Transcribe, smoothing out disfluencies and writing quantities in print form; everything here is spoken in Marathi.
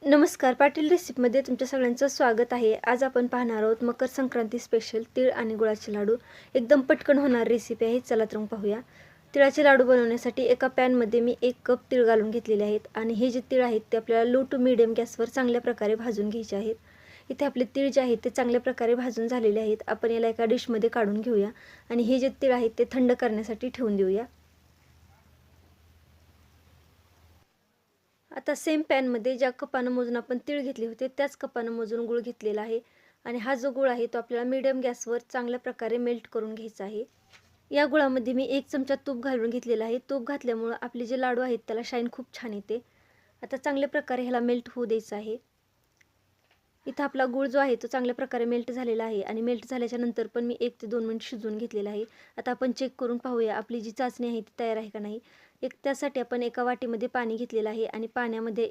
नमस्कार, पाटील रेसिपीमध्ये तुमच्या सगळ्यांचं स्वागत आहे. आज आपण पाहणार आहोत मकर संक्रांती स्पेशल तीळ आणि गुळाचे लाडू. एकदम पटकन होणार रेसिपी आहे. चला तर मग पाहूया. तिळाचे लाडू बनवण्यासाठी एका पॅनमध्ये मी 1 कप तीळ घालून घेतलेले आहेत आणि हे जे तीळ आहेत ते आपल्याला लो टू मीडियम गॅसवर चांगल्या प्रकारे भाजून घ्यायचे आहेत. इथे आपले तीळ जे आहेत ते चांगल्या प्रकारे भाजून झालेले आहेत. आपण याला एका डिशमध्ये काढून घेऊया आणि हे जे तीळ आहेत ते थंड करण्यासाठी ठेवून देऊया. आता सेम पॅनमध्ये ज्या कपानं मोजून आपण तीळ घेतले होते त्याच कपानं मोजून गूळ घेतलेला आहे आणि हा जो गूळ आहे तो आपल्याला मीडियम गॅसवर चांगल्या प्रकारे मेल्ट करून घ्यायचा आहे. या गुळामध्ये मी 1 चमचा तूप घालून घेतलेला आहे. तूप घातल्यामुळं आपले जे लाडू आहेत त्याला शाईन खूप छान येते. आता चांगल्या प्रकारे ह्याला मेल्ट होऊ द्यायचं आहे. इथं आपला गूळ जो आहे तो चांगल्या प्रकारे मेल्ट झालेला आहे आणि मेल्ट झाल्याच्या नंतर पण मी 1 ते 2 मिनिट शिजवून घेतलेला आहे. आता आपण चेक करून पाहूया आपली जी चाचणी आहे ती तयार आहे का नाही. त्यासाठी आपण एका वाटीमध्ये पाणी घेतलेलं आहे आणि पाण्यामध्ये